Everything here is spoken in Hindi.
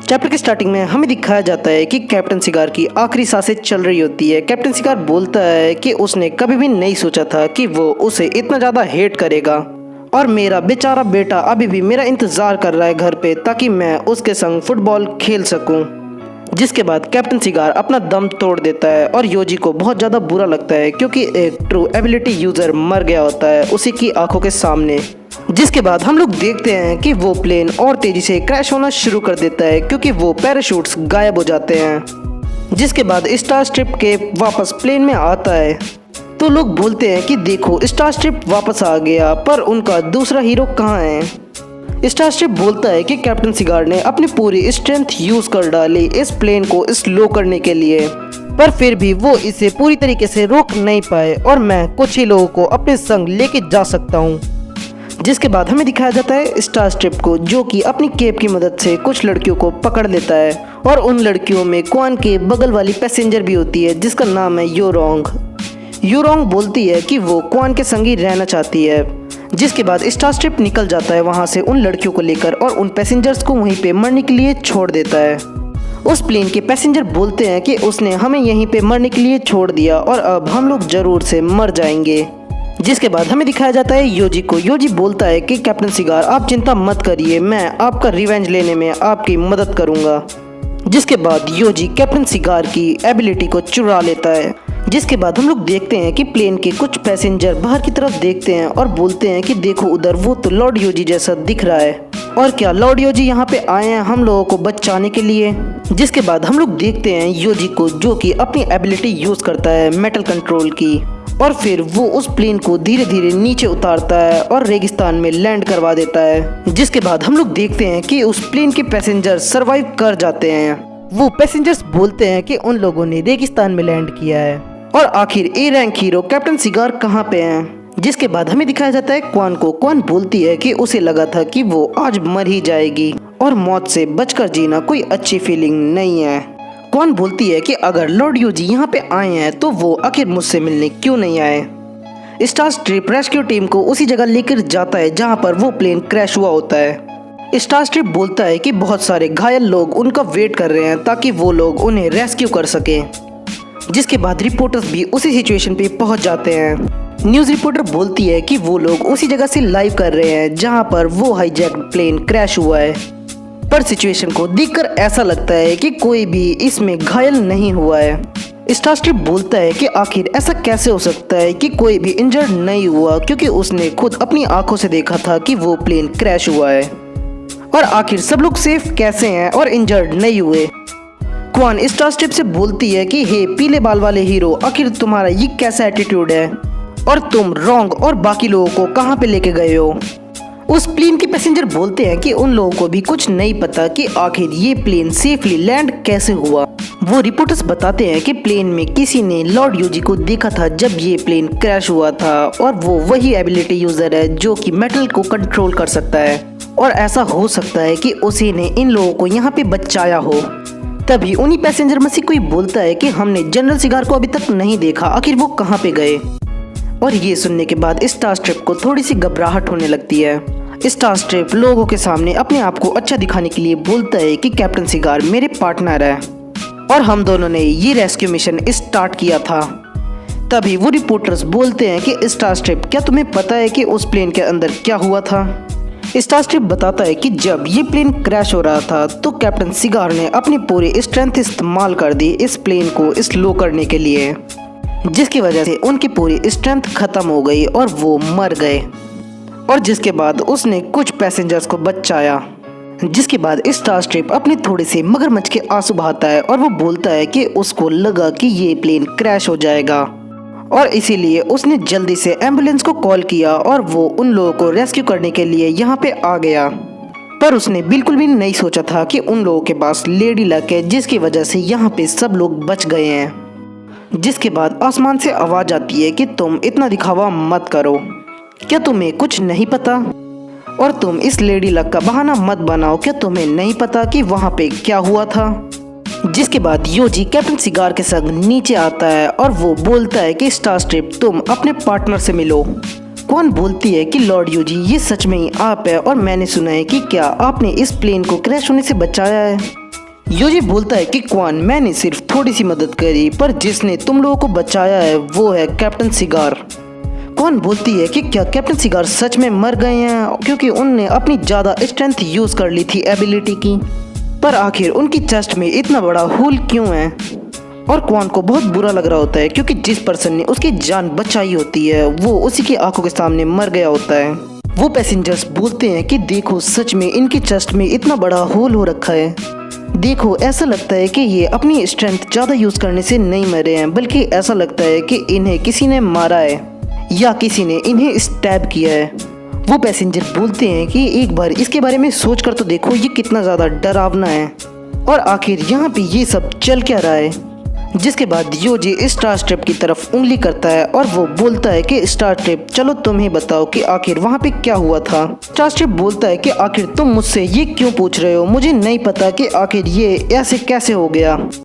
चैप्टर की स्टार्टिंग में हमें दिखाया जाता है कि कैप्टन सिगार की आखिरी सांसें चल रही होती है। कैप्टन सिगार बोलता है कि उसने कभी भी नहीं सोचा था कि वो उसे इतना ज़्यादा हेट करेगा और मेरा बेचारा बेटा अभी भी मेरा इंतज़ार कर रहा है घर पे ताकि मैं उसके संग फुटबॉल खेल सकूं। जिसके बाद कैप्टन सिगार अपना दम तोड़ देता है और योजी को बहुत ज़्यादा बुरा लगता है क्योंकि एक ट्रू एबिलिटी यूज़र मर गया होता है उसी की आंखों के सामने। जिसके बाद हम लोग देखते हैं कि वो प्लेन और तेजी से क्रैश होना शुरू कर देता है क्योंकि वो पैराशूट्स गायब हो जाते हैं। जिसके बाद स्टार स्ट्रिप के वापस प्लेन में आता है तो लोग बोलते हैं कि देखो स्टार स्ट्रिप वापस आ गया, पर उनका दूसरा हीरो कहाँ है। स्टार स्ट्रिप बोलता है कि कैप्टन सिगार ने अपनी पूरी स्ट्रेंथ यूज कर डाली इस प्लेन को स्लो करने के लिए, पर फिर भी वो इसे पूरी तरीके से रोक नहीं पाए और मैं कुछ ही लोगों को अपने संग लेके जा सकता हूँ। जिसके बाद हमें दिखाया जाता है स्टार स्ट्रिप को जो कि अपनी केप की मदद से कुछ लड़कियों को पकड़ लेता है और उन लड़कियों में क्वान के बगल वाली पैसेंजर भी होती है जिसका नाम है योरोंग। योरोंग बोलती है कि वो क्वान के संग ही रहना चाहती है। जिसके बाद स्टार स्ट्रिप निकल जाता है वहाँ से उन लड़कियों को लेकर और उन पैसेंजर्स को वहीं पे मरने के लिए छोड़ देता है। उस प्लेन के पैसेंजर बोलते हैं कि उसने हमें यहीं पे मरने के लिए छोड़ दिया और अब हम लोग जरूर से मर जाएंगे। जिसके बाद हमें दिखाया जाता है योजी को। योजी बोलता है कि कैप्टन सिगार आप चिंता मत करिए, मैं आपका रिवेंज लेने में आपकी मदद करूंगा। जिसके बाद योजी कैप्टन सिगार की एबिलिटी को चुरा लेता है। जिसके बाद हम लोग देखते हैं कि प्लेन के कुछ पैसेंजर बाहर की तरफ देखते हैं और बोलते हैं कि देखो उधर वो तो लॉर्ड योजी जैसा दिख रहा है, और क्या लॉर्ड योजी यहाँ पे आए हैं हम लोगों को बचाने के लिए। जिसके बाद हम लोग देखते हैं योजी को जो कि अपनी एबिलिटी यूज करता है मेटल कंट्रोल की, और फिर वो उस प्लेन को धीरे धीरे नीचे उतारता है और रेगिस्तान में लैंड करवा देता है। जिसके बाद हम लोग देखते हैं कि उस प्लेन के पैसेंजर सरवाइव कर जाते हैं। वो पैसेंजर्स बोलते हैं कि उन लोगों ने रेगिस्तान में लैंड किया है और आखिर A rank hero captain cigar कहाँ पे हैं। जिसके बाद हमें दिखाया जाता है क्वान को। क्वान बोलती है कि उसे लगा था कि वो आज मर ही जाएगी और मौत से बचकर जीना कोई अच्छी फीलिंग नहीं है। क्वान बोलती है कि अगर लॉर्ड योजी यहाँ पे आए हैं तो वो आखिर मुझसे मिलने क्यों नहीं आए। स्टार स्ट्रिप रेस्क्यू टीम को उसी जगह लेकर जाता है जहाँ पर वो प्लेन क्रैश हुआ होता है। स्टार स्ट्रिप बोलता है कि बहुत सारे घायल लोग उनका वेट कर रहे हैं ताकि वो लोग उन्हें रेस्क्यू कर सकें। जिसके बाद रिपोर्टर्स भी उसी सिचुएशन पे पहुंच जाते हैं। न्यूज़ रिपोर्टर बोलती है कि वो लोग उसी जगह से लाइव कर रहे हैं जहां पर वो हाईजैक प्लेन क्रैश हुआ है, पर सिचुएशन को देखकर ऐसा लगता है कि कोई भी इसमें घायल नहीं हुआ है। स्टार स्ट्रिप बोलता है कि आखिर ऐसा कैसे हो सकता है कि कोई भी इंजर्ड नहीं हुआ क्योंकि उसने खुद अपनी आंखों से देखा था कि वो प्लेन क्रैश हुआ है, और आखिर सब लोग सेफ कैसे हैं और इंजर्ड नहीं हुए। क्वान स्टार स्ट्रिप से बोलती है कि हे पीले बाल वाले हीरो, आखिर तुम्हारा ये कैसा एटीट्यूड है और तुम रोंग और बाकी लोगों को कहाँ पे लेके गए हो। उस प्लेन के पैसेंजर बोलते हैं कि उन लोगों को भी कुछ नहीं पता कि आखिर ये प्लेन सेफली लैंड कैसे हुआ। वो रिपोर्टर्स बताते हैं कि प्लेन में किसी ने लॉर्ड योजी को देखा था जब ये प्लेन क्रैश हुआ था, और वो वही एबिलिटी यूजर है जो कि मेटल को कंट्रोल कर सकता है, और ऐसा हो सकता है कि उसी ने इन लोगों को यहाँ पे बचाया हो। तभी उन्हीं पैसेंजर में से कोई बोलता है कि हमने जनरल सिगार को अभी तक नहीं देखा, आखिर वो कहाँ पे गए। और ये सुनने के बाद स्टार स्ट्रिप को थोड़ी सी घबराहट होने लगती है। स्टार स्ट्रिप लोगों के सामने अपने आप को अच्छा दिखाने के लिए बोलता है कि कैप्टन सिगार मेरे पार्टनर है और हम दोनों ने ये रेस्क्यू मिशन स्टार्ट किया था। तभी वो रिपोर्टर्स बोलते हैं कि स्टार स्ट्रिप क्या तुम्हें पता है कि उस प्लेन के अंदर क्या हुआ था। स्टार स्ट्रिप बताता है कि जब ये प्लेन क्रैश हो रहा था तो कैप्टन सिगार ने अपनी पूरी स्ट्रेंथ इस्तेमाल कर दी इस प्लेन को स्लो करने के लिए, जिसकी वजह से उनकी पूरी स्ट्रेंथ खत्म हो गई और वो मर गए। और जिसके बाद उसने कुछ पैसेंजर्स को बचाया। जिसके बाद स्टार स्ट्रिप अपने थोड़े से मगरमच्छ के आंसू बहाता है और वो बोलता है कि उसको लगा कि ये प्लेन क्रैश हो जाएगा, और इसीलिए उसने जल्दी से एम्बुलेंस को कॉल किया और वो उन लोगों को रेस्क्यू करने के लिए यहाँ पे आ गया। पर उसने बिल्कुल भी नहीं सोचा था कि उन लोगों के पास लेडी लक है, जिसकी वजह से यहाँ पे सब लोग बच गए हैं। जिसके बाद आसमान से आवाज आती है कि तुम इतना दिखावा मत करो, क्या तुम्हें कुछ नहीं पता, और तुम इस लेडी लक का बहाना मत बनाओ, क्या तुम्हें नहीं पता कि वहाँ पे क्या हुआ था। जिसके बाद योजी कैप्टन सिगार के संग नीचे आता है और वो बोलता है कि स्टार स्ट्रिप तुम अपने पार्टनर से मिलो। क्वान बोलती है कि लॉर्ड योजी ये सच में ही आप है और मैंने सुना है कि क्या आपने इस प्लेन को क्रैश होने से बचाया है। योजी बोलता है कि क्वान, मैंने सिर्फ थोड़ी सी मदद करी, पर जिसने तुम लोगों को बचाया है वो है कैप्टन सिगार। क्वान बोलती है कि क्या कैप्टन सिगार सच में मर गए हैं, क्योंकि उनने अपनी ज़्यादा स्ट्रेंथ यूज़ कर ली थी एबिलिटी की। पर आखिर उनकी चेस्ट में इतना बड़ा होल क्यों है? और क्वान को बहुत बुरा लग रहा होता है, क्योंकि जिस पर्सन ने उसकी जान बचाई होती है वो उसी की आंखों के सामने मर गया होता है। वो पैसेंजर्स बोलते हैं कि देखो, सच में इनकी चेस्ट में इतना बड़ा होल हो रखा है। देखो, ऐसा लगता है कि ये अपनी स्ट्रेंथ ज़्यादा यूज़ करने से नहीं मरे हैं, बल्कि ऐसा लगता है कि इन्हें किसी ने मारा है या किसी ने इन्हें स्टैब किया है। वो पैसेंजर बोलते हैं कि एक बार इसके बारे में सोच कर तो देखो, ये कितना ज़्यादा डरावना है। और आखिर यहाँ पे ये सब चल क्या रहा है? जिसके बाद योजी स्टार स्ट्रिप की तरफ उंगली करता है और वो बोलता है कि स्टार स्ट्रिप, चलो तुम ही बताओ कि आखिर वहाँ पे क्या हुआ था। स्टार स्ट्रिप बोलता है कि आखिर तुम मुझसे ये क्यों पूछ रहे हो, मुझे नहीं पता कि आखिर ये ऐसे कैसे हो गया।